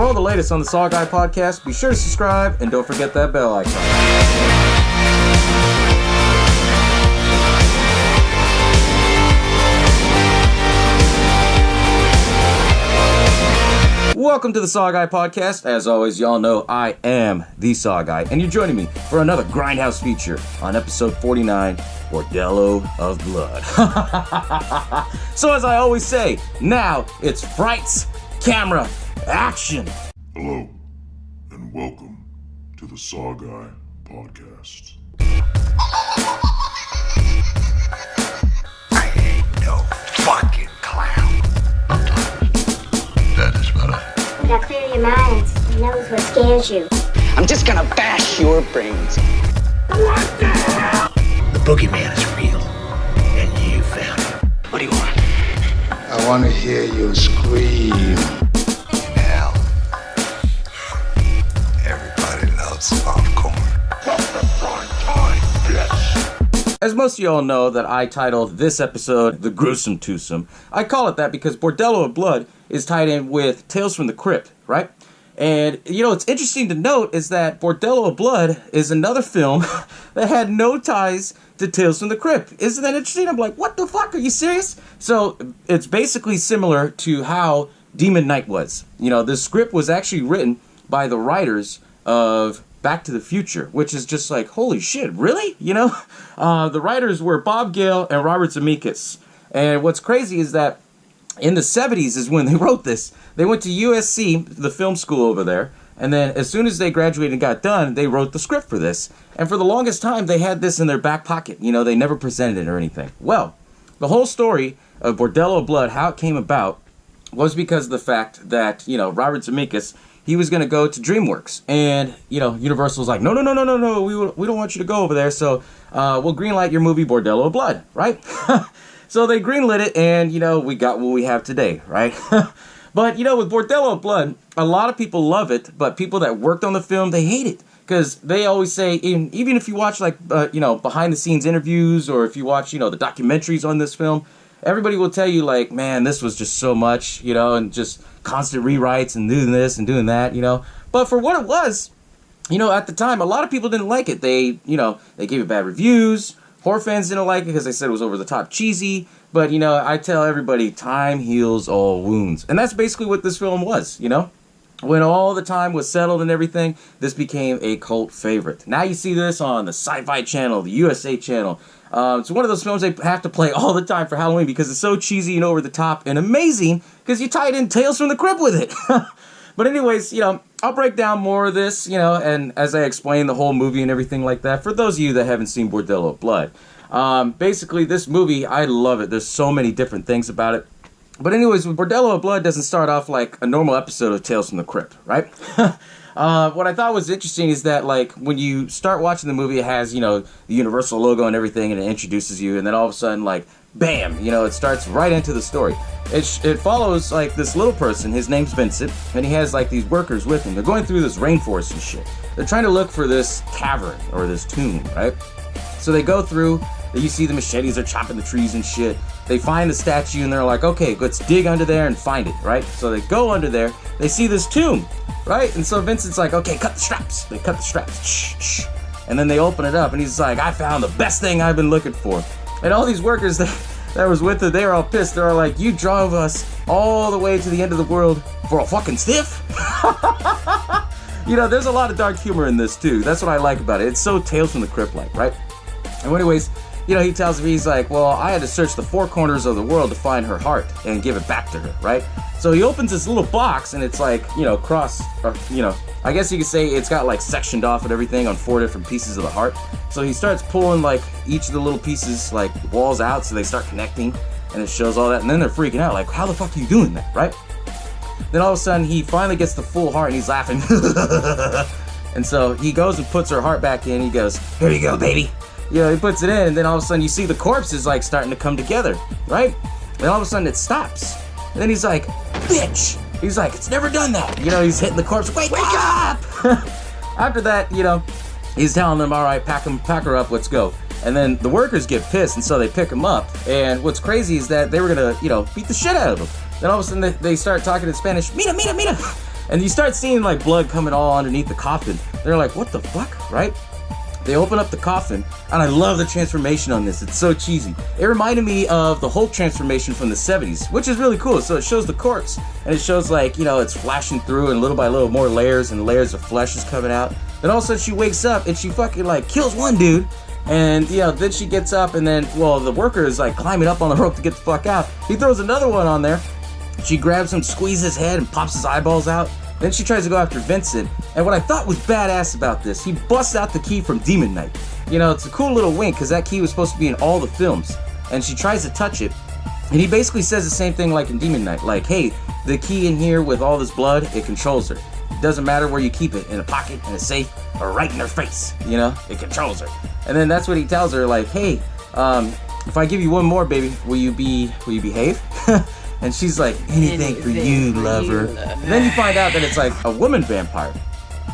all the latest on the SaWGuY podcast, be sure to subscribe and don't forget that bell icon. Welcome to the SaWGuY podcast. As always, y'all know I am the SaWGuY, and you're joining me for another Grindhouse feature on episode 49, Bordello of Blood. So as I always say, now it's frights, camera, action. Hello, and welcome to the SaWGuY podcast. I ain't no fucking clown. That is better. Now clear your minds. He knows what scares you. I'm just gonna bash your brains. What the hell? The boogeyman is real, and you found him. What do you want? I want to hear you scream. Hell. Everybody loves popcorn. As most of y'all know that I titled this episode The Gruesome Twosome. I call it that because Bordello of Blood is tied in with Tales from the Crypt, right? And, you know, what's interesting to note is that Bordello of Blood is another film that had no ties to Tales from the Crypt. Isn't that interesting? I'm like, what the fuck? Are you serious? So it's basically similar to how Demon Knight was. You know, the script was actually written by the writers of Back to the Future, which is just like, holy shit, really? You know, the writers were Bob Gale and Robert Zemeckis. And what's crazy is that in the 70s is when they wrote this. They went to USC, the film school over there, and then as soon as they graduated and got done, they wrote the script for this. And for the longest time, they had this in their back pocket. You know, they never presented it or anything. Well, the whole story of Bordello of Blood, how it came about, was because of the fact that, you know, Robert Zemeckis, he was going to go to DreamWorks. And, you know, Universal was like, no, we don't want you to go over there, so we'll greenlight your movie Bordello of Blood, right? So they greenlit it, and, you know, we got what we have today, right? But, you know, with Bordello of Blood, a lot of people love it, but people that worked on the film, they hate it. Because they always say, even if you watch, like, you know, behind-the-scenes interviews, or if you watch, you know, the documentaries on this film, everybody will tell you, like, man, this was just so much, you know, and just constant rewrites and doing this and doing that, you know. But for what it was, you know, at the time, a lot of people didn't like it. They, you know, they gave it bad reviews. Horror fans didn't like it because they said it was over the top cheesy. But, you know, I tell everybody, time heals all wounds. And that's basically what this film was, you know. When all the time was settled and everything, this became a cult favorite. Now you see this on the Sci-Fi Channel, the USA Channel. It's one of those films they have to play all the time for Halloween because it's so cheesy and over the top and amazing because you tied in Tales from the Crypt with it. But anyways, you know, I'll break down more of this, you know, and as I explain the whole movie and everything like that, for those of you that haven't seen Bordello of Blood. Basically, this movie, I love it. There's so many different things about it. But anyways, Bordello of Blood doesn't start off like a normal episode of Tales from the Crypt, right? What I thought was interesting is that, like, when you start watching the movie, it has, you know, the Universal logo and everything, and it introduces you, and then all of a sudden, like, bam, you know, it starts right into the story. It follows, like, this little person, his name's Vincent, and he has, like, these workers with him. They're going through this rainforest and shit. They're trying to look for this cavern, or this tomb, right? So they go through, you see the machetes are chopping the trees and shit. They find the statue, and they're like, okay, let's dig under there and find it, right? So they go under there, they see this tomb, right? And so Vincent's like, okay, cut the straps. They cut the straps. Shh. And then they open it up, and he's like, I found the best thing I've been looking for. And all these workers that was with her, they were all pissed. They were like, you drove us all the way to the end of the world for a fucking stiff? You know, there's a lot of dark humor in this, too. That's what I like about it. It's so Tales from the Crypt-like, right? And anyways, you know, he tells me, he's like, well, I had to search the four corners of the world to find her heart and give it back to her, right? So he opens this little box, and it's like, you know, you know, I guess you could say it's got like sectioned off and everything on 4 different pieces of the heart. So he starts pulling like each of the little pieces, like walls out, so they start connecting, and it shows all that, and then they're freaking out, like, how the fuck are you doing that, right? Then all of a sudden, he finally gets the full heart, and he's laughing. And so he goes and puts her heart back in. He goes, here you go, baby. You know, he puts it in, and then all of a sudden you see the corpses like starting to come together, right? And all of a sudden it stops. And then he's like, bitch! He's like, it's never done that. You know, he's hitting the corpse, wake up! After that, you know, he's telling them, all right, pack her up, let's go. And then the workers get pissed, and so they pick him up. And what's crazy is that they were gonna, you know, beat the shit out of him. Then all of a sudden they start talking in Spanish, mira, mira, mira. And you start seeing like blood coming all underneath the coffin. They're like, what the fuck, right? They open up the coffin, and I love the transformation on this. It's so cheesy. It reminded me of the Hulk transformation from the 70s, which is really cool. So it shows the corpse, and it shows like, it's flashing through, and little by little more layers and layers of flesh is coming out. Then all of a sudden she wakes up, and she fucking like kills one dude. And, then she gets up, and then, the worker is like climbing up on the rope to get the fuck out. He throws another one on there. She grabs him, squeezes his head, and pops his eyeballs out. Then she tries to go after Vincent, and what I thought was badass about this, he busts out the key from Demon Knight. It's a cool little wink, because that key was supposed to be in all the films, and she tries to touch it, and he basically says the same thing like in Demon Knight, like, hey, the key in here with all this blood, it controls her. It doesn't matter where you keep it, in a pocket, in a safe, or right in her face, it controls her. And then that's what he tells her, like, hey, if I give you one more, baby, will you behave? And she's like, anything for you, lover. And then you find out that it's like a woman vampire.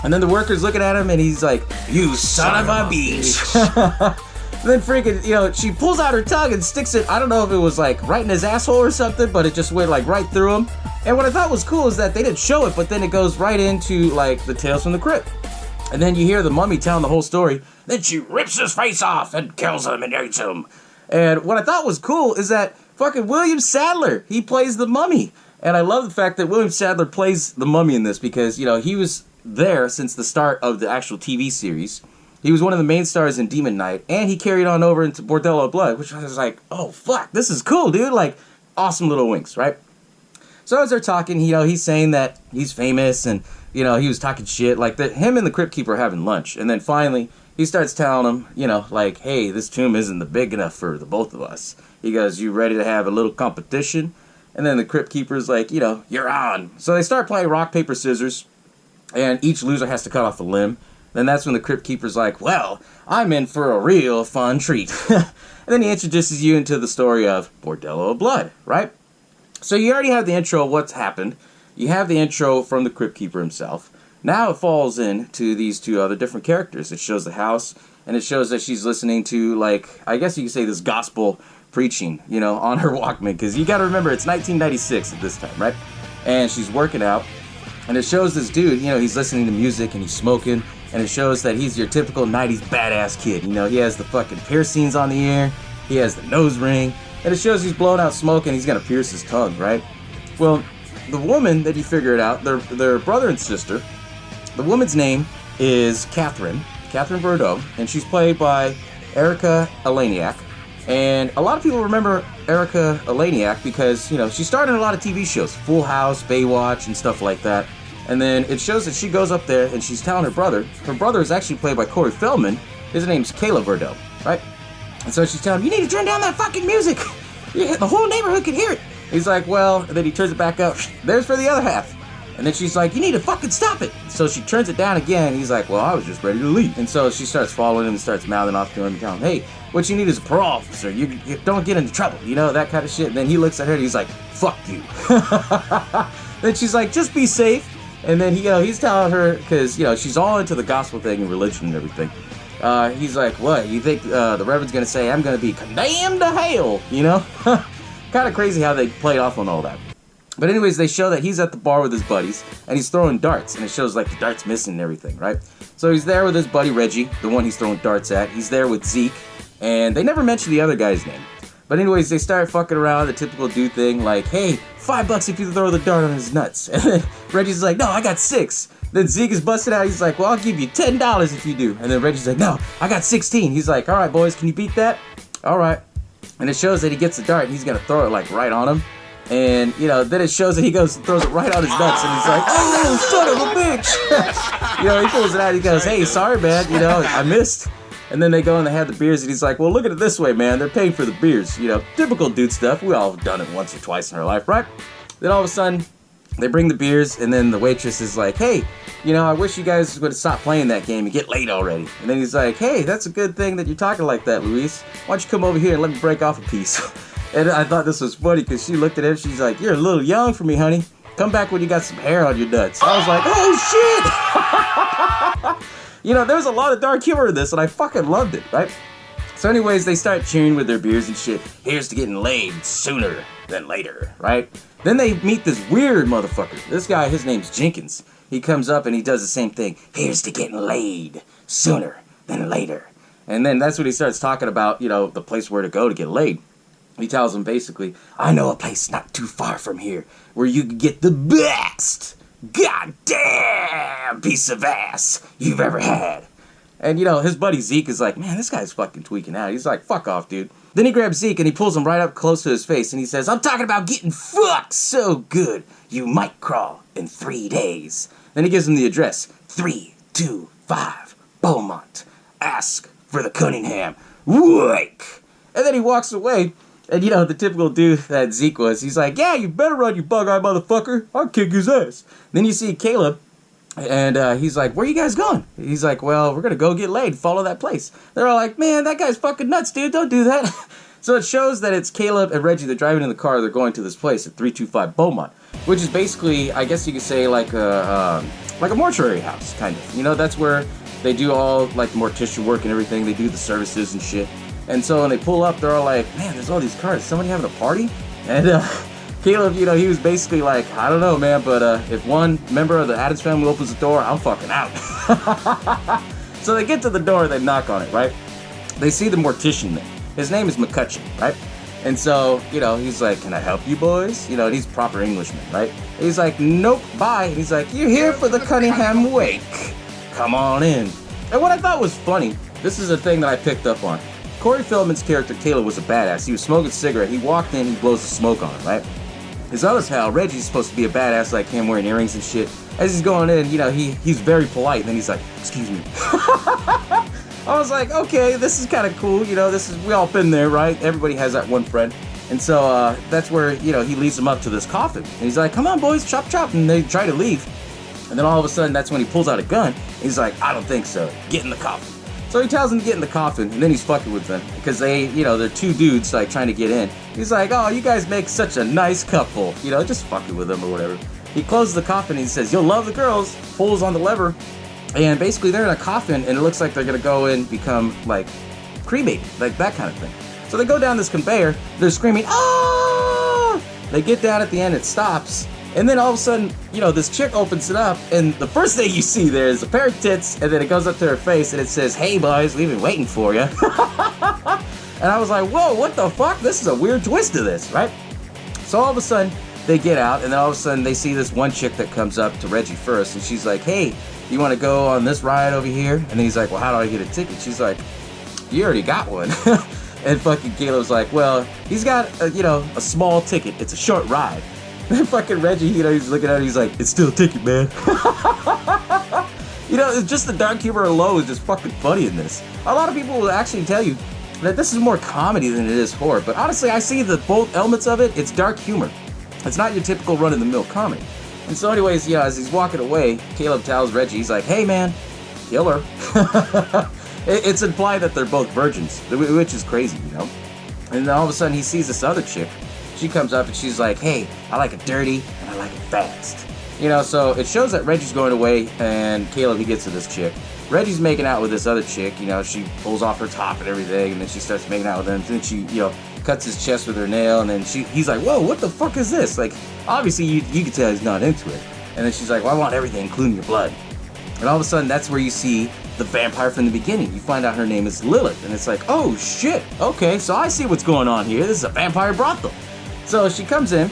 And then the worker's looking at him and he's like, you son of a bitch. And then freaking, she pulls out her tongue and sticks it, I don't know if it was like right in his asshole or something, but it just went like right through him. And what I thought was cool is that they didn't show it, but then it goes right into like the Tales from the Crypt. And then you hear the mummy telling the whole story. Then she rips his face off and kills him and eats him. And what I thought was cool is that fucking William Sadler, he plays the mummy. And I love the fact that William Sadler plays the mummy in this because, he was there since the start of the actual TV series. He was one of the main stars in Demon Knight, and he carried on over into Bordello of Blood, which I was like, oh, fuck, this is cool, dude. Like, awesome little winks, right? So as they're talking, he's saying that he's famous, and, he was talking shit. Like, him and the Crypt Keeper are having lunch, and then finally, he starts telling him, like, hey, this tomb isn't big enough for the both of us. He goes, you ready to have a little competition? And then the Crypt Keeper's like, you're on. So they start playing rock, paper, scissors, and each loser has to cut off a limb. Then that's when the Crypt Keeper's like, well, I'm in for a real fun treat. And then he introduces you into the story of Bordello of Blood, right? So you already have the intro of what's happened. You have the intro from the Crypt Keeper himself. Now it falls into these two other different characters. It shows the house, and it shows that she's listening to, like, I guess you could say this gospel preaching, on her Walkman, because you got to remember it's 1996 at this time, right? And she's working out, and it shows this dude, he's listening to music and he's smoking, and it shows that he's your typical 90s badass kid. He has the fucking piercings on the ear, he has the nose ring, and it shows he's blowing out smoke and he's gonna pierce his tongue, right? Well, the woman that you figure it out, they're brother and sister. The woman's name is Catherine Bordeaux, and she's played by Erica Eleniak. And a lot of people remember Erica Eleniak because, she starred in a lot of TV shows, Full House, Baywatch, and stuff like that. And then it shows that she goes up there and she's telling her brother is actually played by Corey Feldman. His name's Caleb Bordeaux, right? And so she's telling him, you need to turn down that fucking music. The whole neighborhood can hear it. He's like, well, and then he turns it back up. There's for the other half. And then she's like, you need to fucking stop it. So she turns it down again. He's like, well, I was just ready to leave. And so she starts following him and starts mouthing off to him and telling him, hey, what you need is a parole officer. You don't get into trouble, that kind of shit. And then he looks at her and he's like, fuck you. Then she's like, just be safe. And then he's telling her, because, she's all into the gospel thing and religion and everything. He's like, what, you think the Reverend's going to say I'm going to be condemned to hell, Kind of crazy how they played off on all that. But anyways, they show that he's at the bar with his buddies, and he's throwing darts, and it shows like the darts missing and everything, right? So he's there with his buddy Reggie, the one he's throwing darts at. He's there with Zeke, and they never mention the other guy's name. But anyways, they start fucking around, the typical dude thing, like, hey, $5 if you throw the dart on his nuts. And then Reggie's like, no, I got 6. Then Zeke is busted out, he's like, well, I'll give you $10 if you do. And then Reggie's like, no, I got 16. He's like, all right, boys, can you beat that? All right. And it shows that he gets the dart, and he's gonna throw it like right on him. And, then it shows that he goes and throws it right on his nuts, and he's like, oh, son of a bitch. He pulls it out, he goes, hey, sorry, man, I missed. And then they go and they have the beers, and he's like, well, look at it this way, man, they're paying for the beers. Typical dude stuff. We all have done it once or twice in our life, right? Then all of a sudden, they bring the beers, and then the waitress is like, hey, I wish you guys would stop playing that game and get late already. And then he's like, hey, that's a good thing that you're talking like that, Luis. Why don't you come over here and let me break off a piece? And I thought this was funny because she looked at him. She's like, you're a little young for me, honey. Come back when you got some hair on your nuts. I was like, oh, shit. There was a lot of dark humor in this, and I fucking loved it, right? So anyways, they start cheering with their beers and shit. Here's to getting laid sooner than later, right? Then they meet this weird motherfucker. This guy, his name's Jenkins. He comes up and he does the same thing. Here's to getting laid sooner than later. And then that's when he starts talking about, the place where to go to get laid. He tells them basically, I know a place not too far from here where you can get the best goddamn piece of ass you've ever had. And, his buddy Zeke is like, man, this guy's fucking tweaking out. He's like, fuck off, dude. Then he grabs Zeke and he pulls him right up close to his face and he says, I'm talking about getting fucked so good you might crawl in 3 days. Then he gives him the address, 325 Beaumont. Ask for the Cunningham Wake. And then he walks away. And, the typical dude that Zeke was, he's like, yeah, you better run, you bug-eyed motherfucker. I'll kick his ass. Then you see Caleb. And he's like, where you guys going? He's like, well, we're going to go get laid. Follow that place. They're all like, man, that guy's fucking nuts, dude. Don't do that. So it shows that it's Caleb and Reggie. They're driving in the car. They're going to this place at 325 Beaumont, which is basically, I guess you could say, like a mortuary house, kind of. That's where they do all, like, the mortician work and everything. They do the services and shit. And so when they pull up, they're all like, man, there's all these cars. Is somebody having a party? And Caleb, he was basically like, I don't know, man, but if one member of the Addams family opens the door, I'm fucking out. So they get to the door, they knock on it, right? They see the mortician there. His name is McCutcheon, right? And so, he's like, can I help you boys? And he's proper Englishman, right? And he's like, nope, bye. And he's like, you're here for the Cunningham Wake. Come on in. And what I thought was funny, this is a thing that I picked up on. Corey Feldman's character, Caleb, was a badass. He was smoking a cigarette. He walked in, he blows the smoke on him, right? His other pal, Reggie's supposed to be a badass like him, wearing earrings and shit. As he's going in, he's very polite, and then he's like, excuse me. I was like, okay, this is kind of cool, we all been there, right? Everybody has that one friend. And so that's where, he leads them up to this coffin. And he's like, come on, boys, chop, chop. And they try to leave. And then all of a sudden, that's when he pulls out a gun. And he's like, I don't think so. Get in the coffin. So he tells them to get in the coffin, and then he's fucking with them. Because they're two dudes, like, trying to get in. He's like, oh, you guys make such a nice couple. Just fucking with them or whatever. He closes the coffin, and he says, you'll love the girls. Pulls on the lever. And basically, they're in a coffin, and it looks like they're going to go and become, like, cremated. Like, that kind of thing. So they go down this conveyor. They're screaming, ah! They get down at the end, it stops. And then all of a sudden, this chick opens it up, and the first thing you see there is a pair of tits, and then it goes up to her face, and it says, hey, boys, we've been waiting for you. And I was like, whoa, what the fuck? This is a weird twist to this, right? So all of a sudden, they get out, and then all of a sudden, they see this one chick that comes up to Reggie first, and she's like, hey, you want to go on this ride over here? And then he's like, well, how do I get a ticket? She's like, you already got one. And fucking Caleb's like, well, he's got, a small ticket. It's a short ride. And fucking Reggie, he's looking at it, he's like, it's still a ticket, man. It's just the dark humor alone is just fucking funny in this. A lot of people will actually tell you that this is more comedy than it is horror. But honestly, I see the both elements of it. It's dark humor. It's not your typical run-of-the-mill comedy. And so anyways, as he's walking away, Caleb tells Reggie, he's like, hey, man, kill her. It's implied that they're both virgins, which is crazy, And then all of a sudden, he sees this other chick. She comes up and she's like, hey, I like it dirty and I like it fast. So it shows that Reggie's going away and Caleb, he gets to this chick. Reggie's making out with this other chick, she pulls off her top and everything, and then she starts making out with him. And then she, cuts his chest with her nail, and then he's like, whoa, what the fuck is this? Like, obviously you can tell he's not into it. And then she's like, well, I want everything, including your blood. And all of a sudden, that's where you see the vampire from the beginning. You find out her name is Lilith, and it's like, oh shit, okay, so I see what's going on here. This is a vampire brothel. So she comes in,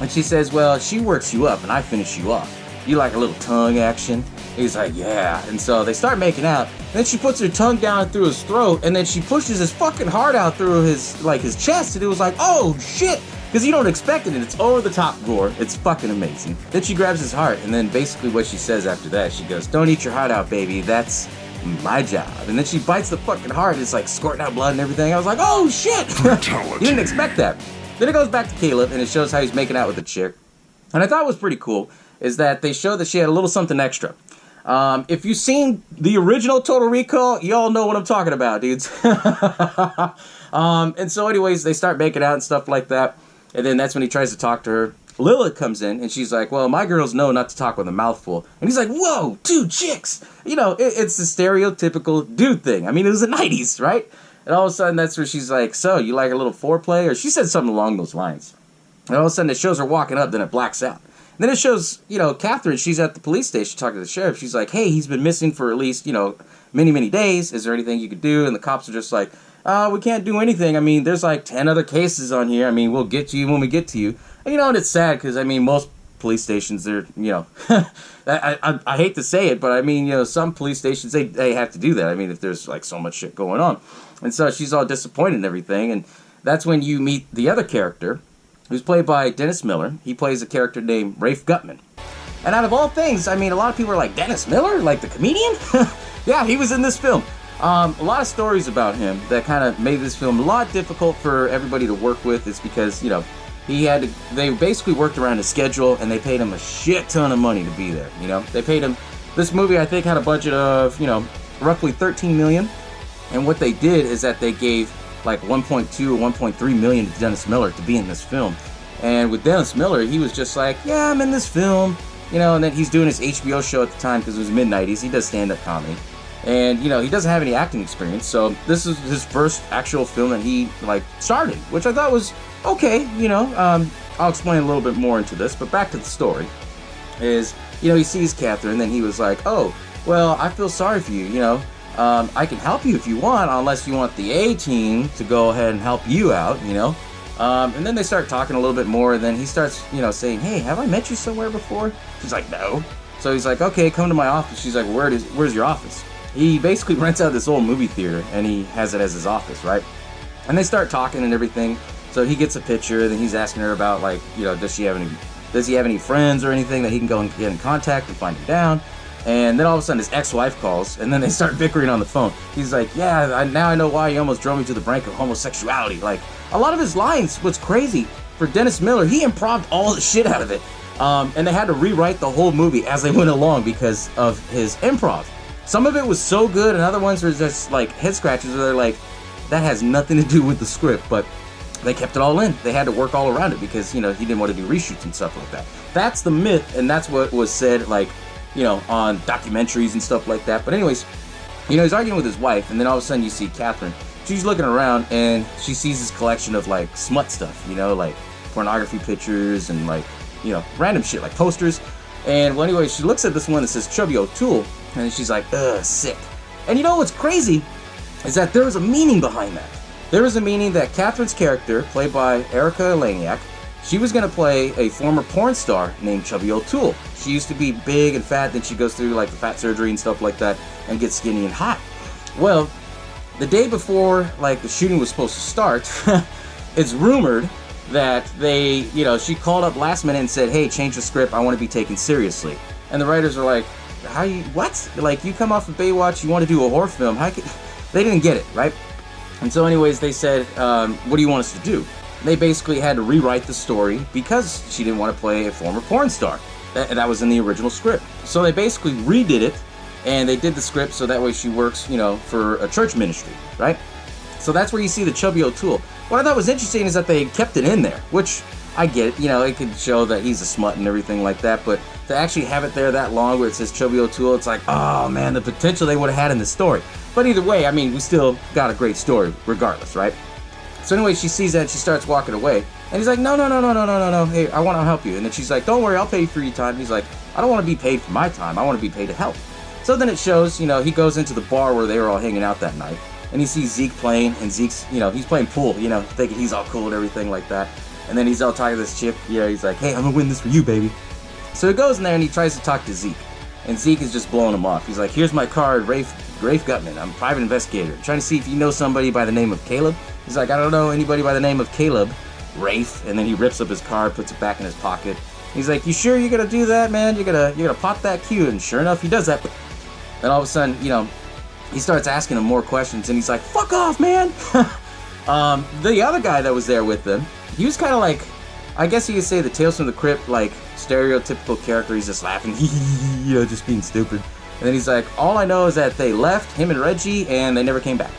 and she says, well, she works you up, and I finish you off. You like a little tongue action? He's like, yeah. And so they start making out. And then she puts her tongue down through his throat, and then she pushes his fucking heart out through his chest, and it was like, oh shit! Because you don't expect it, and it's over the top gore. It's fucking amazing. Then she grabs his heart, and then basically what she says after that, she goes, don't eat your heart out, baby. That's my job. And then she bites the fucking heart. It's like squirting out blood and everything. I was like, oh shit! You didn't expect that. Then it goes back to Caleb, and it shows how he's making out with the chick. And I thought it was pretty cool, is that they show that she had a little something extra. If you've seen the original Total Recall, y'all know what I'm talking about, dudes. And so anyways, they start making out and stuff like that. And then that's when he tries to talk to her. Lilith comes in, and she's like, well, my girls know not to talk with a mouthful. And he's like, whoa, 2 chicks. It's the stereotypical dude thing. I mean, it was the 90s, right? And all of a sudden, that's where she's like, so, you like a little foreplay? Or she said something along those lines. And all of a sudden, it shows her walking up, then it blacks out. And then it shows, Catherine, she's at the police station talking to the sheriff. She's like, hey, he's been missing for at least, many, many days. Is there anything you could do? And the cops are just like, we can't do anything. I mean, there's like 10 other cases on here. I mean, we'll get to you when we get to you. And, and it's sad because, I mean, most police stations, they're, I hate to say it, but I mean, some police stations, they have to do that. I mean, if there's like so much shit going on. And so she's all disappointed and everything. And that's when you meet the other character, who's played by Dennis Miller. He plays a character named Rafe Gutman. And out of all things, I mean, a lot of people are like, Dennis Miller? Like the comedian? Yeah, he was in this film. A lot of stories about him that kind of made this film a lot difficult for everybody to work with. It's because, they basically worked around his schedule, and they paid him a shit ton of money to be there, They paid him, this movie I think had a budget of, roughly $13 million. And what they did is that they gave like 1.2 or 1.3 million to Dennis Miller to be in this film. And with Dennis Miller, he was just like, yeah, I'm in this film, and then he's doing his HBO show at the time because it was mid-90s. He does stand-up comedy. And, he doesn't have any acting experience, so this is his first actual film that he, started, which I thought was okay, I'll explain a little bit more into this, but back to the story, is, he sees Catherine, and then he was like, oh, well, I feel sorry for you, I can help you if you want, unless you want the A-team to go ahead and help you out, and then they start talking a little bit more, and then he starts, saying, hey, have I met you somewhere before? She's like, no. So he's like, okay, come to my office. She's like, where's your office? He basically rents out this old movie theater, and he has it as his office, right? And they start talking and everything. So he gets a picture, and then he's asking her about, does he have any friends or anything that he can go and get in contact and find him down? And then all of a sudden his ex-wife calls, and then they start bickering on the phone. He's like, yeah, now I know why you almost drove me to the brink of homosexuality. Like, a lot of his lines, what's crazy, for Dennis Miller, he improv'd all the shit out of it. And they had to rewrite the whole movie as they went along because of his improv. Some of it was so good, and other ones were just like head scratches where they're like, that has nothing to do with the script, but they kept it all in. They had to work all around it because, he didn't want to do reshoots and stuff like that. That's the myth, and that's what was said, on documentaries and stuff like that. But anyways, he's arguing with his wife, and then all of a sudden you see Catherine. She's looking around, and she sees this collection of, smut stuff, like pornography pictures and, random shit, like posters. And, well, anyway, she looks at this one that says Chubby O'Toole, and she's like, ugh, sick. And what's crazy is that there was a meaning behind that. There was a meaning that Catherine's character, played by Erica Eleniak, she was going to play a former porn star named Chubby O'Toole. She used to be big and fat, then she goes through, the fat surgery and stuff like that, and gets skinny and hot. Well, the day before, the shooting was supposed to start, it's rumored that they, she called up last minute and said, hey, change the script, I want to be taken seriously. And the writers were like, what? You come off of Baywatch, you want to do a horror film, they didn't get it, right? And so anyways, they said, what do you want us to do? They basically had to rewrite the story because she didn't want to play a former porn star. That was in the original script. So they basically redid it, and they did the script so that way she works, for a church ministry, right? So that's where you see the Chubby O'Toole. What I thought was interesting is that they kept it in there, which I get it, it could show that he's a smut and everything like that, but to actually have it there that long where it says Chubby O'Toole, it's like, oh man, the potential they would have had in the story. But either way, I mean, we still got a great story regardless, right? So anyway, she sees that and she starts walking away. And he's like, no, hey, I want to help you. And then she's like, don't worry, I'll pay you for your time. He's like, I don't want to be paid for my time. I want to be paid to help. So then it shows, he goes into the bar where they were all hanging out that night. And he sees Zeke playing, and Zeke's, he's playing pool, thinking he's all cool and everything like that. And then he's all talking to this chick, he's like, hey, I'm going to win this for you, baby. So he goes in there and he tries to talk to Zeke. And Zeke is just blowing him off. He's like, here's my card, Rafe Gutman. I'm a private investigator. I'm trying to see if you know somebody by the name of Caleb. He's like, I don't know anybody by the name of Caleb. Rafe. And then he rips up his card, puts it back in his pocket. He's like, you sure you're going to do that, man? You're gonna pop that cue. And sure enough, he does that. But then all of a sudden, he starts asking him more questions. And he's like, fuck off, man. The other guy that was there with them, he was kind of like, I guess you could say the Tales from the Crypt, stereotypical character. He's just laughing, just being stupid. And then he's like, all I know is that they left, him and Reggie, and they never came back.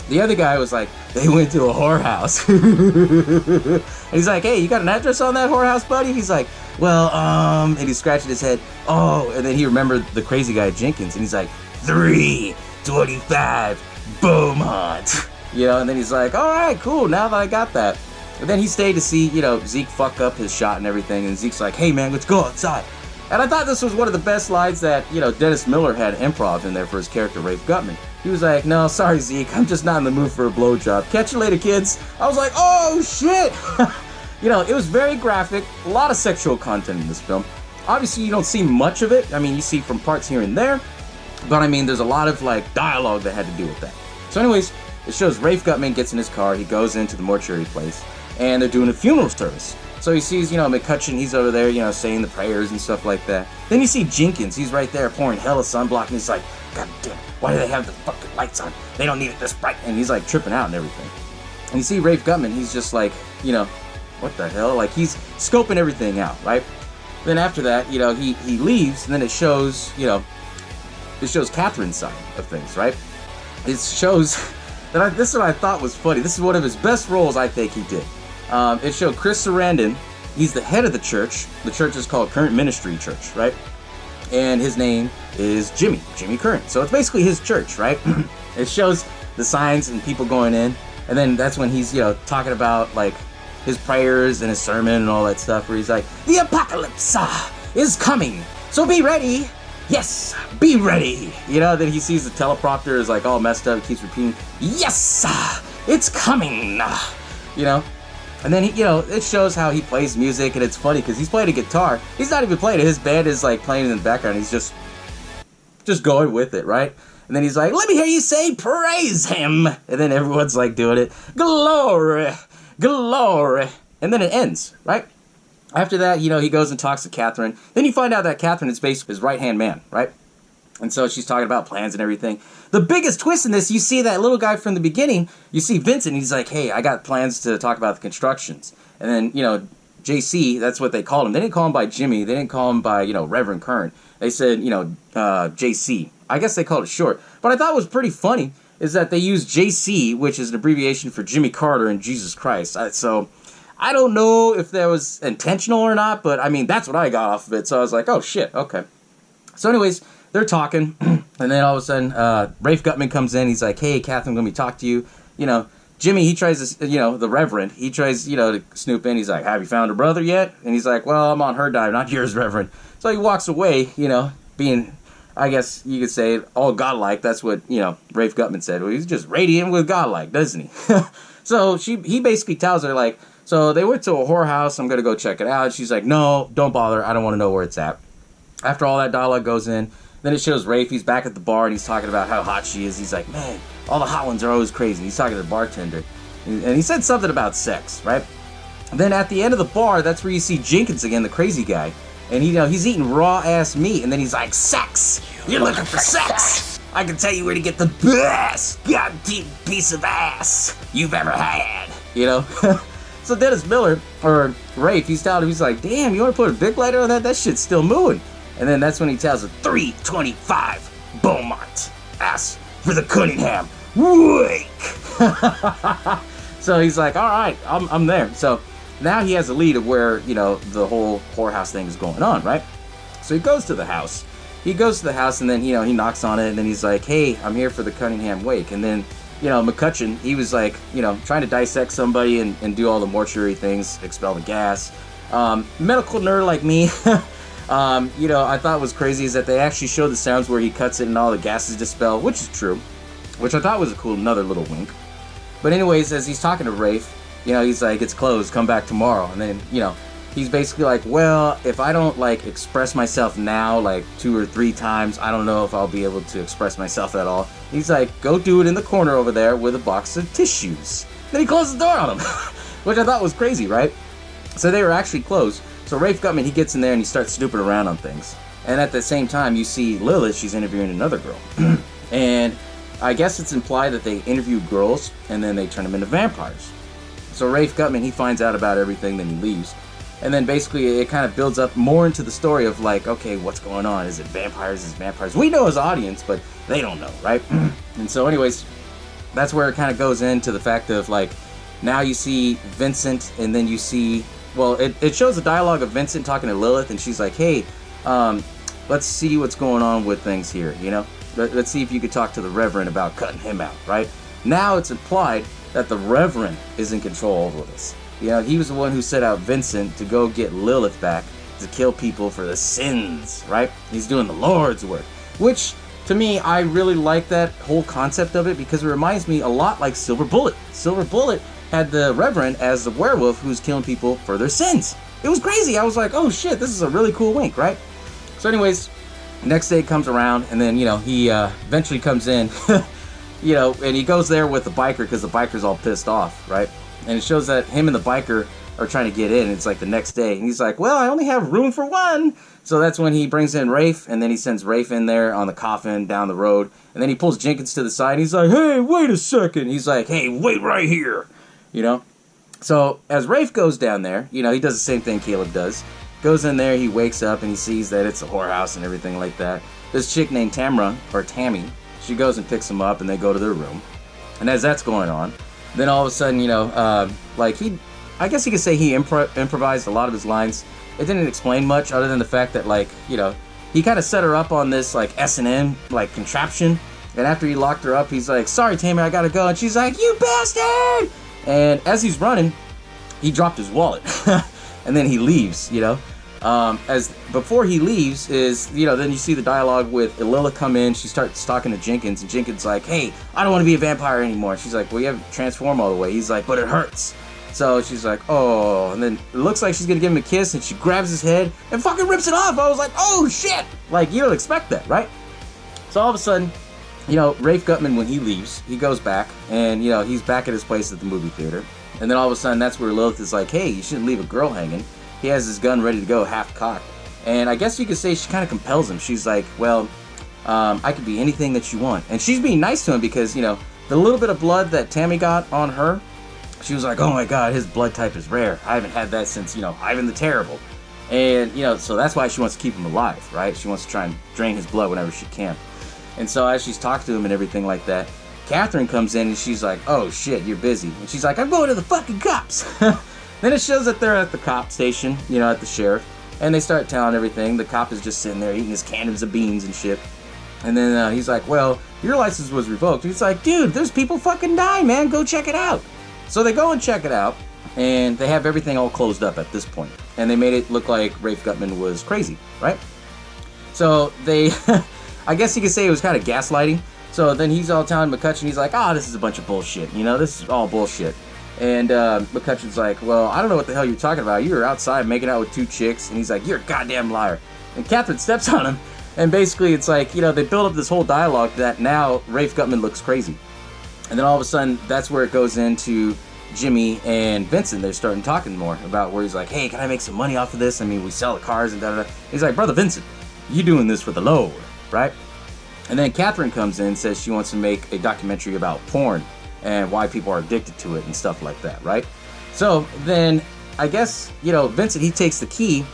The other guy was like, they went to a whorehouse. And he's like, hey, you got an address on that whorehouse, buddy? He's like, well, and he's scratching his head. Oh, and then he remembered the crazy guy, Jenkins, and he's like, 3:25, Beaumont. You know, and then he's like, all right, cool, now that I got that. And then he stayed to see, you know, Zeke fuck up his shot and everything, and Zeke's like, hey man, let's go outside. And I thought this was one of the best lines that, you know, Dennis Miller had improv in there for his character, Rafe Gutman. He was like, no, sorry Zeke, I'm just not in the mood for a blowjob. Catch you later, kids. I was like, oh shit! You know, it was very graphic, a lot of sexual content in this film. Obviously, you don't see much of it. I mean, you see from parts here and there, but I mean, there's a lot of, like, dialogue that had to do with that. So anyways, it shows Rafe Gutman gets in his car, he goes into the mortuary place, and they're doing a funeral service. So he sees, you know, McCutcheon, he's over there, you know, saying the prayers and stuff like that. Then you see Jenkins, he's right there pouring hella sunblock, and he's like, God damn, why do they have the fucking lights on? They don't need it this bright. And he's like tripping out and everything. And you see Rafe Gutman, he's just like, you know, what the hell? Like, he's scoping everything out, right? Then after that, you know, he leaves, and then it shows, you know, it shows Catherine's side of things, right? It shows that this is what I thought was funny. This is one of his best roles, I think he did. It showed Chris Sarandon. He's the head of the church. The church is called Current Ministry Church, right? And his name is Jimmy Current. So it's basically his church, right? It shows the signs and people going in, and then that's when he's, you know, talking about, like, his prayers and his sermon and all that stuff, where he's like, the apocalypse is coming, so be ready. Yes, be ready. You know, then he sees the teleprompter is like all messed up. He keeps repeating, yes, it's coming. You know, and then he, you know, it shows how he plays music, and it's funny because he's playing a guitar. He's not even playing it. His band is like playing in the background. He's just going with it, right? And then he's like, let me hear you say praise him. And then everyone's like doing it. Glory, glory. And then it ends, right? After that, you know, he goes and talks to Catherine. Then you find out that Catherine is basically his right-hand man, right? And so she's talking about plans and everything. The biggest twist in this, you see that little guy from the beginning, you see Vincent, he's like, hey, I got plans to talk about the constructions. And then, you know, JC, that's what they called him. They didn't call him by Jimmy. They didn't call him by, you know, Reverend Current. They said, you know, JC. I guess they called it short. But I thought was pretty funny is that they used JC, which is an abbreviation for Jimmy Carter and Jesus Christ. So I don't know if that was intentional or not, but I mean, that's what I got off of it. So I was like, oh shit, okay. So anyways, they're talking, and then all of a sudden, Rafe Gutman comes in. He's like, hey, Catherine, let me talk to you. You know, Jimmy, he tries to, you know, the Reverend, he tries, you know, to snoop in. He's like, have you found her brother yet? And he's like, well, I'm on her dive, not yours, Reverend. So he walks away, you know, being, I guess you could say, all godlike. That's what, you know, Rafe Gutman said. Well, he's just radiant with godlike, doesn't he? So he basically tells her, like, so they went to a whorehouse. I'm going to go check it out. She's like, no, don't bother. I don't want to know where it's at. After all that dialogue goes in, then it shows Rafe. He's back at the bar, and he's talking about how hot she is. He's like, man, all the hot ones are always crazy. He's talking to the bartender. And he said something about sex, right? And then at the end of the bar, that's where you see Jenkins again, the crazy guy. And you know, he's eating raw-ass meat. And then he's like, sex! You're looking for sex! I can tell you where to get the best goddamn piece of ass you've ever had. You know? So Dennis Miller, or Rafe, he's telling him, he's like, damn, you want to put a big lighter on that? That shit's still moving. And then that's when he tells her, 325 Beaumont. Ask for the Cunningham. Wake! So he's like, all right, I'm there. So now he has a lead of where, you know, the whole whorehouse thing is going on, right? So he goes to the house. And then, you know, he knocks on it, and then he's like, hey, I'm here for the Cunningham wake. And then, you know, McCutcheon, he was like, you know, trying to dissect somebody and do all the mortuary things, expel the gas. Medical nerd like me, you know, I thought was crazy is that they actually showed the sounds where he cuts it and all the gases dispel, which is true, which I thought was a cool, another little wink. But anyways, as he's talking to Rafe, you know, he's like, it's closed, come back tomorrow. And then, you know, he's basically like, well, if I don't, like, express myself now, like, 2 or 3 times, I don't know if I'll be able to express myself at all. He's like, go do it in the corner over there with a box of tissues. Then he closed the door on him, which I thought was crazy, right? So they were actually closed. So Rafe Gutman, he gets in there and he starts snooping around on things. And at the same time, you see Lilith, she's interviewing another girl. And I guess it's implied that they interview girls and then they turn them into vampires. So Rafe Gutman, he finds out about everything, then he leaves. And then basically it kind of builds up more into the story of like, okay, what's going on? Is it vampires? Is it vampires? We know as audience, but they don't know, right? And so anyways, that's where it kind of goes into the fact of like, now you see Vincent and then you see, well, it shows the dialogue of Vincent talking to Lilith and she's like, hey, let's see what's going on with things here, you know? Let's see if you could talk to the Reverend about cutting him out, right? Now it's implied that the Reverend is in control over this. You know, he was the one who set out Vincent to go get Lilith back to kill people for the sins, right? He's doing the Lord's work, which to me, I really like that whole concept of it because it reminds me a lot like Silver Bullet. Silver Bullet had the Reverend as the werewolf who's killing people for their sins. It was crazy. I was like, oh shit, this is a really cool wink, right? So anyways, next day comes around, and then, you know, he eventually comes in, you know, and he goes there with the biker because the biker's all pissed off, right? And it shows that him and the biker are trying to get in. It's like the next day, and he's like, well, I only have room for one. So that's when he brings in Rafe, and then he sends Rafe in there on the coffin down the road, and then he pulls Jenkins to the side, and he's like, hey, wait a second. He's like, hey, wait right here, you know? So as Rafe goes down there, you know, he does the same thing Caleb does. Goes in there, he wakes up, and he sees that it's a whorehouse and everything like that. This chick named Tammy, she goes and picks him up, and they go to their room. And as that's going on, then all of a sudden, you know, like I guess you could say he improvised a lot of his lines. It didn't explain much other than the fact that, like, you know, he kind of set her up on this, like, S&M, like, contraption. And after he locked her up, he's like, sorry, Tammy, I gotta go. And she's like, you bastard! And as he's running, he dropped his wallet. And then he leaves, you know. Before he leaves is, you know, then you see the dialogue with Lilith come in. She starts talking to Jenkins, and Jenkins like, hey, I don't want to be a vampire anymore. She's like, well, you haven't transformed all the way. He's like, but it hurts. So she's like, oh, and then it looks like she's gonna give him a kiss, and she grabs his head and fucking rips it off. I was like, oh shit! Like, you don't expect that, right? So all of a sudden, you know, Rafe Gutman, when he leaves, he goes back, and, you know, he's back at his place at the movie theater. And then all of a sudden, that's where Lilith is like, hey, you shouldn't leave a girl hanging. He has his gun ready to go, half cocked. And I guess you could say she kind of compels him. She's like, well, I could be anything that you want. And she's being nice to him because, you know, the little bit of blood that Tammy got on her, she was like, oh my god, his blood type is rare. I haven't had that since, you know, Ivan the Terrible. And, you know, so that's why she wants to keep him alive, right? She wants to try and drain his blood whenever she can. And so as she's talking to him and everything like that, Catherine comes in and she's like, oh shit, you're busy. And she's like, I'm going to the fucking cops. Then it shows that they're at the cop station, you know, at the sheriff. And they start telling everything. The cop is just sitting there eating his cans of beans and shit. And then he's like, well, your license was revoked. He's like, dude, there's people fucking dying, man. Go check it out. So they go and check it out. And they have everything all closed up at this point. And they made it look like Rafe Gutman was crazy, right? So they, I guess you could say it was kind of gaslighting. So then he's all telling McCutcheon, he's like, this is a bunch of bullshit. You know, this is all bullshit. And McCutcheon's like, well, I don't know what the hell you're talking about. You were outside making out with two chicks. And he's like, you're a goddamn liar. And Catherine steps on him. And basically it's like, you know, they build up this whole dialogue that now Rafe Gutman looks crazy. And then all of a sudden, that's where it goes into Jimmy and Vincent. They're starting talking more about where he's like, hey, can I make some money off of this? I mean, we sell the cars and da-da-da. He's like, brother Vincent, you doing this for the Lord, right? And then Catherine comes in and says she wants to make a documentary about porn and why people are addicted to it and stuff like that, right? So then, I guess, you know, Vincent, he takes the key,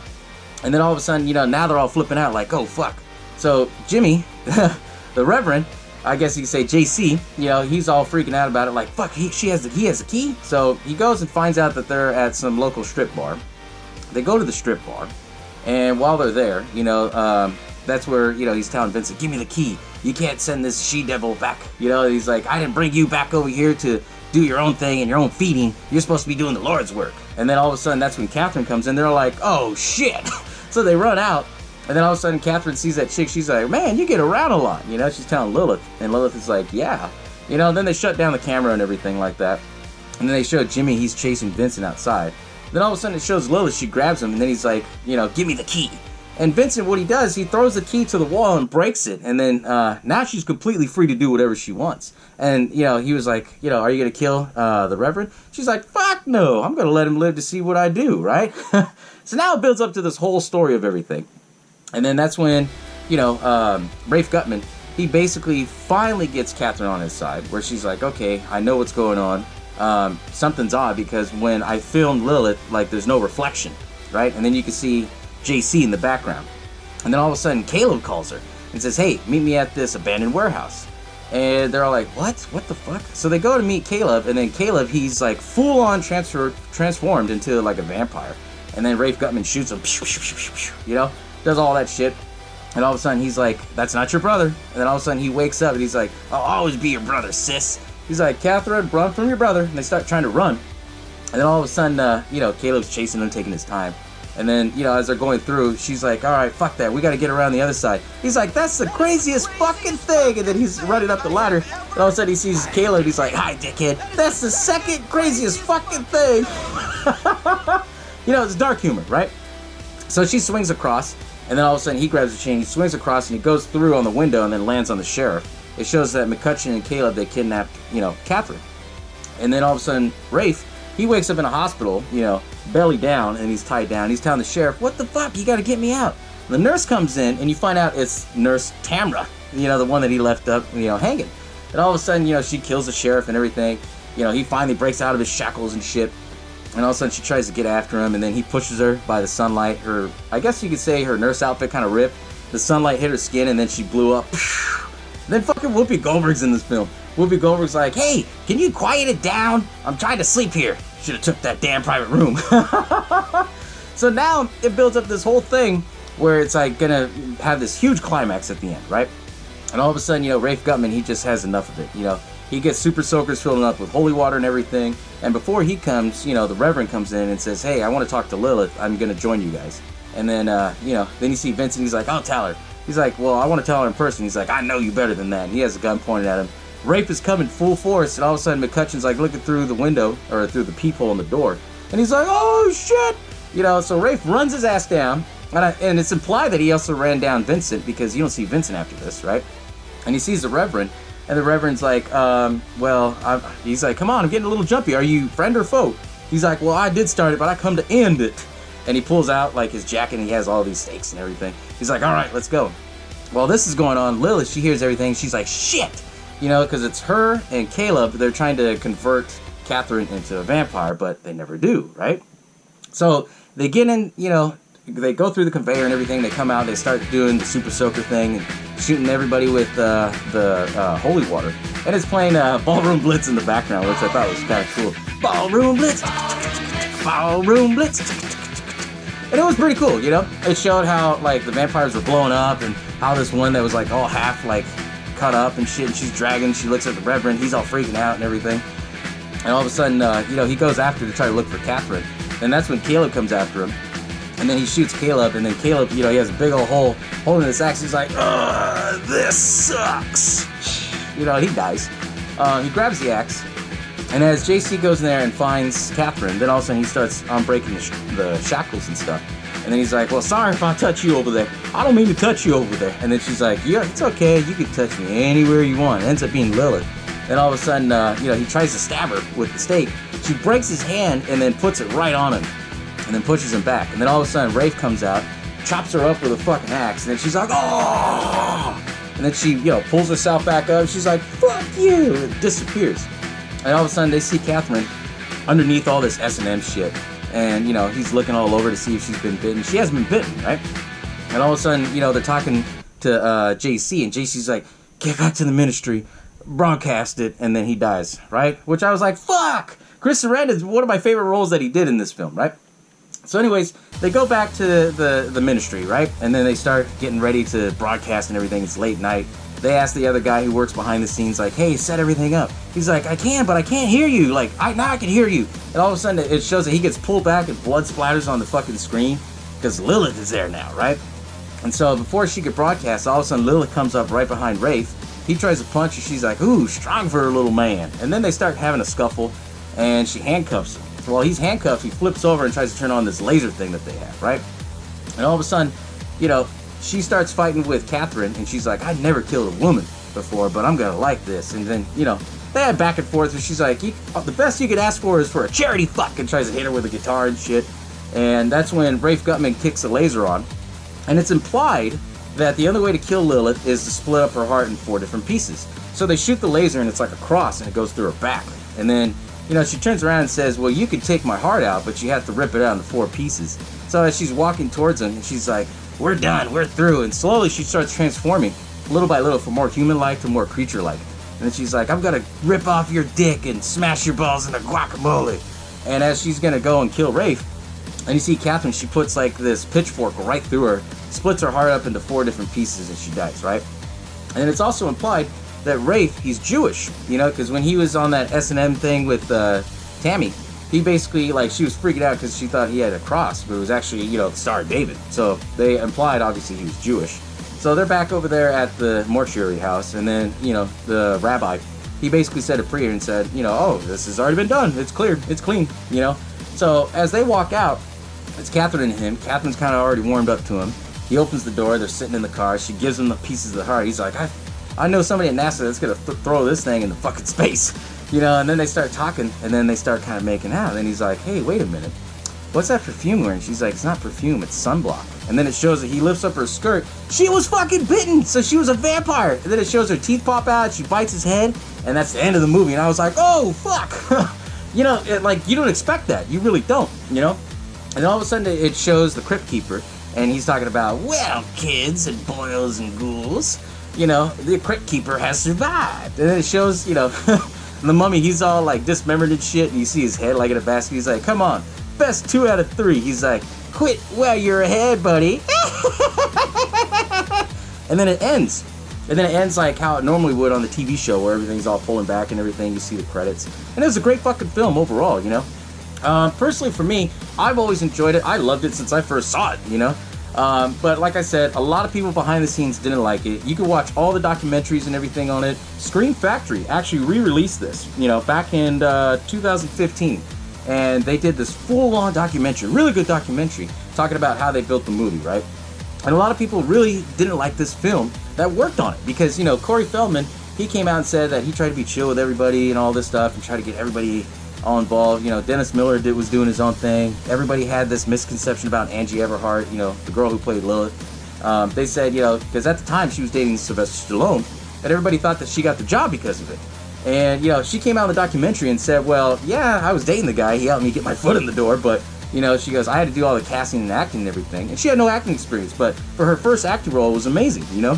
and then all of a sudden, you know, now they're all flipping out like, oh, fuck. So Jimmy, the Reverend, I guess you could say JC, you know, he's all freaking out about it like, fuck, he has the key? So he goes and finds out that they're at some local strip bar. They go to the strip bar, and while they're there, you know, that's where, you know, he's telling Vincent, give me the key. You can't send this she-devil back. You know, he's like, I didn't bring you back over here to do your own thing and your own feeding. You're supposed to be doing the Lord's work. And then all of a sudden, that's when Catherine comes in. They're like, oh, shit. So they run out. And then all of a sudden, Catherine sees that chick. She's like, man, you get around a lot. You know, she's telling Lilith. And Lilith is like, yeah. You know, then they shut down the camera and everything like that. And then they show Jimmy, he's chasing Vincent outside. Then all of a sudden, it shows Lilith. She grabs him. And then he's like, you know, give me the key. And Vincent, what he does, he throws the key to the wall and breaks it. And then now she's completely free to do whatever she wants. And, you know, he was like, you know, are you going to kill the Reverend? She's like, fuck no. I'm going to let him live to see what I do, right? So now it builds up to this whole story of everything. And then that's when, you know, Rafe Gutman, he basically finally gets Catherine on his side. Where she's like, okay, I know what's going on. Something's odd because when I filmed Lilith, like, there's no reflection, right? And then you can see JC in the background. And then all of a sudden, Caleb calls her and says, hey, meet me at this abandoned warehouse. And they're all like, what? What the fuck? So they go to meet Caleb, and then Caleb, he's like full-on transformed into like a vampire. And then Rafe Gutman shoots him, you know, does all that shit. And all of a sudden, he's like, that's not your brother. And then all of a sudden, he wakes up, and he's like, I'll always be your brother, sis. He's like, Catherine, run from your brother. And they start trying to run. And then all of a sudden, Caleb's chasing them, taking his time. And then, as they're going through, she's like, all right, fuck that. We got to get around the other side. He's like, that's the craziest fucking thing. And then he's running up the ladder. And all of a sudden he sees Caleb. He's like, hi, dickhead. That's the second craziest fucking thing. It's dark humor, right? So she swings across. And then all of a sudden he grabs a chain. He swings across and he goes through on the window and then lands on the sheriff. It shows that McCutcheon and Caleb, they kidnapped, Catherine. And then all of a sudden, Rafe, he wakes up in a hospital, belly down, and he's tied down. He's telling the sheriff, what the fuck? You gotta get me out. The nurse comes in, and you find out it's Nurse Tamra, the one that he left up, hanging. And all of a sudden, she kills the sheriff and everything. He finally breaks out of his shackles and shit. And all of a sudden, she tries to get after him, and then he pushes her by the sunlight. I guess you could say her nurse outfit kind of ripped. The sunlight hit her skin, and then she blew up. Then fucking Whoopi Goldberg's in this film. Whoopi Goldberg's like, hey, can you quiet it down? I'm trying to sleep here. Should have took that damn private room. So now it builds up this whole thing where it's like gonna have this huge climax at the end, right? And all of a sudden, Rafe Gutman, he just has enough of it. He gets super soakers filled up with holy water and everything. And before he comes, the Reverend comes in and says, hey, I want to talk to Lilith. I'm gonna join you guys. And then, then you see Vincent. He's like, I'll tell her. He's like, well, I want to tell her in person. He's like, I know you better than that. And he has a gun pointed at him. Rafe is coming full force, and all of a sudden McCutcheon's like looking through the window, or through the peephole in the door. And he's like, oh shit! So Rafe runs his ass down, and it's implied that he also ran down Vincent, because you don't see Vincent after this, right? And he sees the Reverend, and the Reverend's like, he's like, come on, I'm getting a little jumpy. Are you friend or foe? He's like, well, I did start it, but I come to end it. And he pulls out like his jacket, and he has all these stakes and everything. He's like, all right, let's go. While this is going on, Lilith, she hears everything. She's like, shit! Because it's her and Caleb. They're trying to convert Catherine into a vampire, but they never do, right? So they get in, they go through the conveyor and everything. They come out, they start doing the super soaker thing, and shooting everybody with the holy water. And it's playing Ballroom Blitz in the background, which I thought was kind of cool. Ballroom Blitz! Ballroom Blitz! And it was pretty cool, It showed how, the vampires were blowing up, and how this one that was, all half, cut up and shit, and she's dragging, she looks at the Reverend, he's all freaking out and everything. And all of a sudden, he goes after to try to look for Catherine. And that's when Caleb comes after him. And then he shoots Caleb, and then Caleb, he has a big old hole holding this axe. He's like, ugh, this sucks. He dies. He grabs the axe, and as JC goes in there and finds Catherine, then all of a sudden he starts unbreaking the shackles and stuff. And then he's like, well, sorry if I touch you over there. I don't mean to touch you over there. And then she's like, yeah, it's okay. You can touch me anywhere you want. It ends up being Lilith. Then all of a sudden, he tries to stab her with the stake. She breaks his hand and then puts it right on him. And then pushes him back. And then all of a sudden, Rafe comes out, chops her up with a fucking axe. And then she's like, oh! And then she, pulls herself back up. She's like, fuck you! And disappears. And all of a sudden, they see Catherine underneath all this S&M shit. And, he's looking all over to see if she's been bitten. She hasn't been bitten, right? And all of a sudden, they're talking to JC, and JC's like, get back to the ministry, broadcast it, and then he dies, right? Which I was like, fuck! Chris Sarandon's one of my favorite roles that he did in this film, right? So anyways, they go back to the ministry, right? And then they start getting ready to broadcast and everything. It's late night. They ask the other guy who works behind the scenes, like, hey, set everything up. He's like, I can, but I can't hear you. Now I can hear you. And all of a sudden, it shows that he gets pulled back and blood splatters on the fucking screen because Lilith is there now, right? And so before she could broadcast, all of a sudden, Lilith comes up right behind Rafe. He tries to punch her. She's like, ooh, strong for a little man. And then they start having a scuffle, and she handcuffs him. While he's handcuffed, he flips over and tries to turn on this laser thing that they have, right? And all of a sudden, she starts fighting with Catherine, and she's like, I'd never killed a woman before, but I'm gonna like this. And then, they had back and forth, and she's like, the best you could ask for is for a charity fuck, and tries to hit her with a guitar and shit. And that's when Rafe Gutman kicks the laser on. And it's implied that the only way to kill Lilith is to split up her heart in 4 different pieces. So they shoot the laser, and it's like a cross, and it goes through her back. And then, she turns around and says, well, you could take my heart out, but you have to rip it out into 4 pieces. So as she's walking towards him, she's like, we're done, we're through. And slowly she starts transforming, little by little, from more human-like to more creature-like. And then she's like, I'm gonna rip off your dick and smash your balls into guacamole. And as she's gonna go and kill Rafe, and you see Catherine, she puts this pitchfork right through her, splits her heart up into 4 different pieces, and she dies, right? And it's also implied that Rafe, he's Jewish, you know, because when he was on that S&M thing with Tammy, he basically, like, she was freaking out because she thought he had a cross, but it was actually, you know, the Star of David. So they implied, obviously, he was Jewish. So they're back over there at the mortuary house, and then, you know, the rabbi, he basically said a prayer and said, you know, oh, this has already been done. It's cleared. It's clean, you know. So as they walk out, it's Catherine and him. Catherine's kind of already warmed up to him. He opens the door. They're sitting in the car. She gives him the pieces of the heart. He's like, I know somebody at NASA that's going to throw this thing into fucking space. You know, and then they start talking, and then they start kind of making out. And he's like, hey, wait a minute. What's that perfume wearing? She's like, it's not perfume, it's sunblock. And then it shows that he lifts up her skirt. She was fucking bitten, so she was a vampire. And then it shows her teeth pop out, she bites his head, and that's the end of the movie. And I was like, oh, fuck. You know, like, you don't expect that. You really don't, you know? And all of a sudden, it shows the Crypt Keeper, and he's talking about, well, kids and boils and ghouls, you know, the Crypt Keeper has survived. And then it shows, you know, the mummy, he's all, like, dismembered and shit, and you see his head, like, in a basket. He's like, come on. Best 2 out of 3. He's like, quit while you're ahead, buddy. And then it ends. And then it ends like how it normally would on the TV show, where everything's all pulling back and everything. You see the credits. And it was a great fucking film overall, you know. Personally, for me, I've always enjoyed it. I loved it since I first saw it, you know. But like I said, a lot of people behind the scenes didn't like it. You can watch all the documentaries and everything on it. Scream Factory actually re-released this, you know, back in 2015. And they did this full-on documentary, really good documentary, talking about how they built the movie, right? And a lot of people really didn't like this film that worked on it because, you know, Corey Feldman, he came out and said that he tried to be chill with everybody and all this stuff and try to get everybody all involved. You know, Dennis Miller was doing his own thing. Everybody had this misconception about Angie Everhart, you know, the girl who played Lilith. They said, you know, because at the time she was dating Sylvester Stallone, and everybody thought that she got the job because of it. And, you know, she came out in the documentary and said, well, yeah, I was dating the guy. He helped me get my foot in the door. But, you know, she goes, I had to do all the casting and acting and everything. And she had no acting experience. But for her first acting role, it was amazing, you know.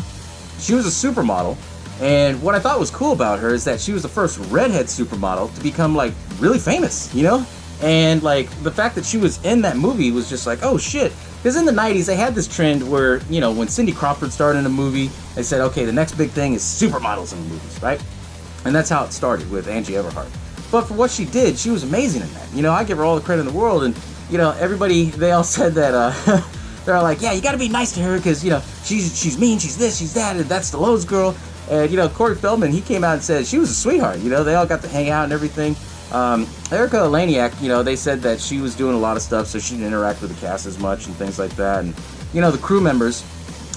She was a supermodel. And what I thought was cool about her is that she was the first redhead supermodel to become, like, really famous, you know. And, like, the fact that she was in that movie was just like, oh, shit. Because in the 90s, they had this trend where, you know, when Cindy Crawford started in a movie, they said, okay, the next big thing is supermodels in the movies, right? And that's how it started with Angie Everhart. But for what she did, she was amazing in that. You know, I give her all the credit in the world. And, you know, everybody, they all said that, they're like, yeah, you got to be nice to her because, you know, she's mean, she's this, she's that, and that's Stallone's girl. And, you know, Corey Feldman, he came out and said she was a sweetheart. You know, they all got to hang out and everything. Erica Eleniak, you know, they said that she was doing a lot of stuff, so she didn't interact with the cast as much and things like that. And, you know, the crew members,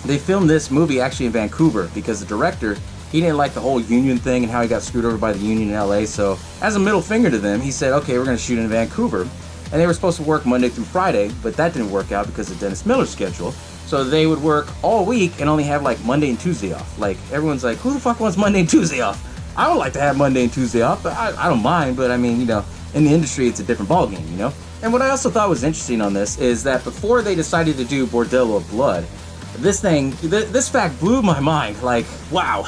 they filmed this movie actually in Vancouver because the director, he didn't like the whole union thing and how he got screwed over by the union in LA. So as a middle finger to them, he said, okay, we're going to shoot in Vancouver. And they were supposed to work Monday through Friday, but that didn't work out because of Dennis Miller's schedule. So they would work all week and only have like Monday and Tuesday off. Like, everyone's like, who the fuck wants Monday and Tuesday off? I would like to have Monday and Tuesday off, but I don't mind. But I mean, you know, in the industry, it's a different ballgame, you know? And what I also thought was interesting on this is that before they decided to do Bordello of Blood, this fact blew my mind. Like, wow.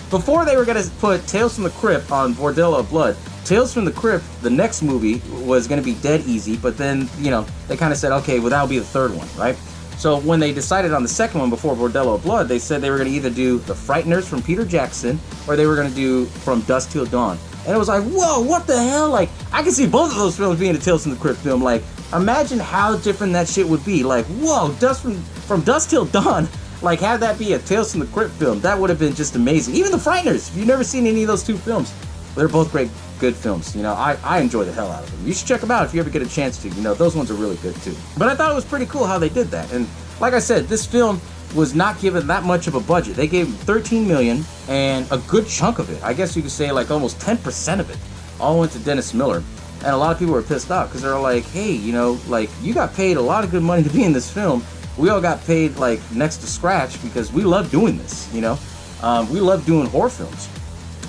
Before they were going to put Tales from the Crypt on Bordello of Blood, Tales from the Crypt, the next movie, was going to be dead easy, but then, you know, they kind of said, okay, well, that'll be the third one, right? So when they decided on the second one before Bordello of Blood, they said they were going to either do The Frighteners from Peter Jackson, or they were going to do From Dusk Till Dawn. And it was like, whoa, what the hell? Like, I can see both of those films being a Tales from the Crypt film. Like, imagine how different that shit would be. Like, whoa, From Dusk Till Dawn. Like, have that be a Tales from the Crypt film. That would have been just amazing. Even The Frighteners, if you've never seen any of those two films, they're both good films. You know, I enjoy the hell out of them. You should check them out if you ever get a chance to. You know, those ones are really good too. But I thought it was pretty cool how they did that. And like I said, this film was not given that much of a budget. They gave $13 million, and a good chunk of it, I guess you could say like almost 10% of it, all went to Dennis Miller. And a lot of people were pissed off because they're like, hey, you know, like, you got paid a lot of good money to be in this film. We all got paid like next to scratch because we love doing this, you know. We love doing horror films.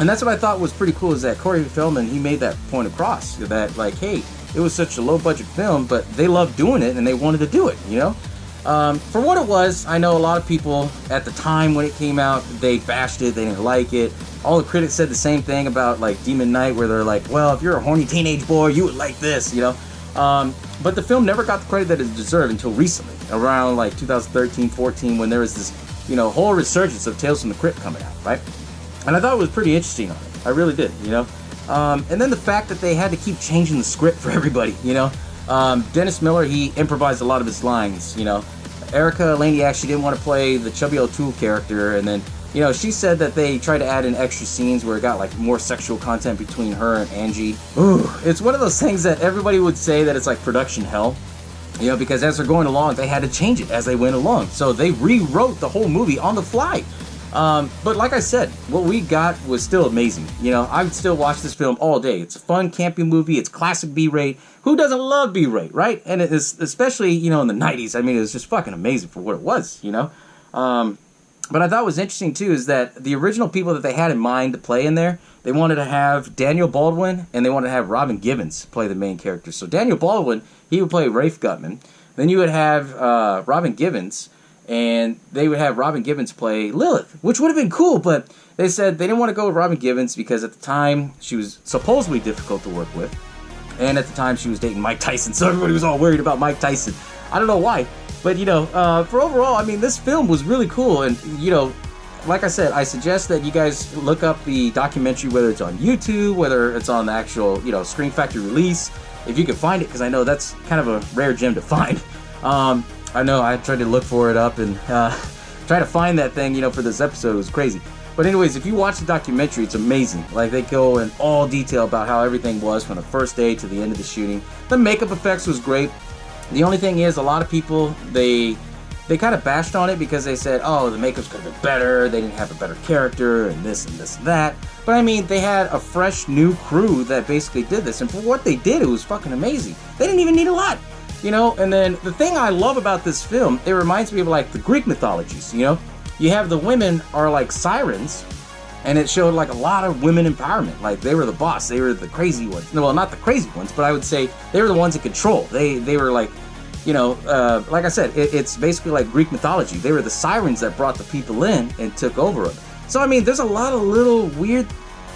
And that's what I thought was pretty cool, is that Corey Feldman, he made that point across, that like, hey, it was such a low budget film, but they loved doing it and they wanted to do it, you know. For what it was, I know a lot of people at the time when it came out, they bashed it, they didn't like it. All the critics said the same thing about like Demon Knight, where they're like, well, if you're a horny teenage boy, you would like this, you know. But the film never got the credit that it deserved until recently, around like 2013, 14, when there was this, you know, whole resurgence of Tales from the Crypt coming out, right? And I thought it was pretty interesting on it. I really did, you know. And then the fact that they had to keep changing the script for everybody, you know. Dennis Miller, he improvised a lot of his lines, you know. Erica Laniak, she didn't want to play the Chubby O'Toole character, and then, you know, she said that they tried to add in extra scenes where it got like more sexual content between her and Angie. Ooh, it's one of those things that everybody would say that it's like production hell, you know, because as they're going along, they had to change it as they went along. So they rewrote the whole movie on the fly. But like I said, what we got was still amazing. You know, I would still watch this film all day. It's a fun, campy movie. It's classic B-rate. Who doesn't love B-rate, right? And it is, especially, you know, in the 90s. I mean, it was just fucking amazing for what it was, you know? But I thought was interesting, too, is that the original people that they had in mind to play in there, they wanted to have Daniel Baldwin and they wanted to have Robin Givens play the main character. So Daniel Baldwin, he would play Rafe Gutman. Then you would have Robin Givens, and they would have Robin Givens play Lilith, which would have been cool, but they said they didn't want to go with Robin Givens because at the time she was supposedly difficult to work with, and at the time she was dating Mike Tyson, so everybody was all worried about Mike Tyson. I don't know why, but you know, for overall, I mean, this film was really cool, and you know, like I said, I suggest that you guys look up the documentary, whether it's on YouTube, whether it's on the actual, you know, Screen Factory release, if you can find it, because I know that's kind of a rare gem to find. I know I tried to look for it up and try to find that thing, you know, for this episode. It was crazy. But anyways, if you watch the documentary, it's amazing. Like, they go in all detail about how everything was from the first day to the end of the shooting. The makeup effects was great. The only thing is, a lot of people, they kind of bashed on it because they said, oh, the makeup's could have been better, they didn't have a better character, and this and this and that. But I mean, they had a fresh new crew that basically did this, and for what they did, it was fucking amazing. They didn't even need a lot. You know, and then the thing I love about this film, it reminds me of like the Greek mythologies, you know? You have the women are like sirens, and it showed like a lot of women empowerment. Like, they were the boss, they were the crazy ones. No, well, not the crazy ones, but I would say they were the ones in control. They were like, you know, like I said, it's basically like Greek mythology. They were the sirens that brought the people in and took over it. So, I mean, there's a lot of little weird,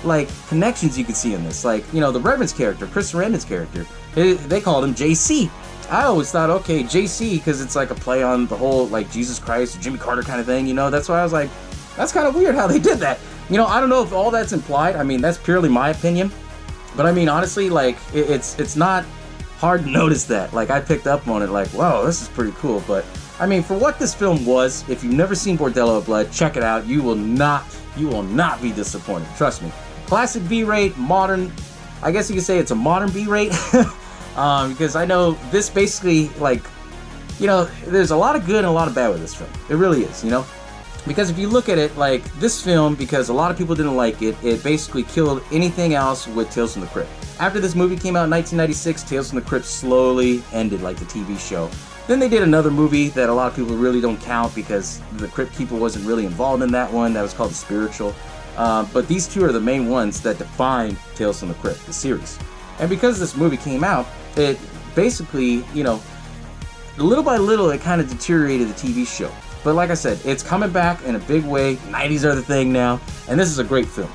like, connections you can see in this. Like, you know, the Reverend's character, Chris Sarandon's character, they called him JC. I always thought, okay, JC, because it's like a play on the whole, like, Jesus Christ or Jimmy Carter kind of thing, you know? That's why I was like, that's kind of weird how they did that. You know, I don't know if all that's implied. I mean, that's purely my opinion. But I mean, honestly, like, it's not hard to notice that. Like, I picked up on it, like, whoa, this is pretty cool. But, I mean, for what this film was, if you've never seen Bordello of Blood, check it out. You will not be disappointed. Trust me. Classic B-rate, modern, I guess you could say it's a modern B-rate. Because I know this basically, like, you know, there's a lot of good and a lot of bad with this film. It really is, you know? Because if you look at it, like, this film, because a lot of people didn't like it, it basically killed anything else with Tales from the Crypt. After this movie came out in 1996, Tales from the Crypt slowly ended, like the TV show. Then they did another movie that a lot of people really don't count because the Crypt Keeper wasn't really involved in that one. That was called The Spiritual. But these two are the main ones that define Tales from the Crypt, the series. And because this movie came out, it basically, you know, little by little, it kind of deteriorated the TV show. But like I said, it's coming back in a big way. 90s are the thing now, and this is a great film.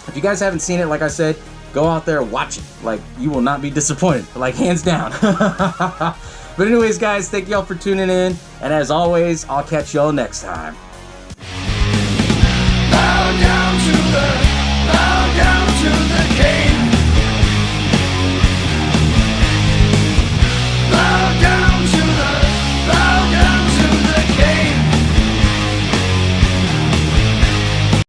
If you guys haven't seen it, like I said, go out there, watch it. Like, you will not be disappointed, like, hands down. But anyways, guys, thank y'all for tuning in, and as always, I'll catch y'all next time. Bow down to the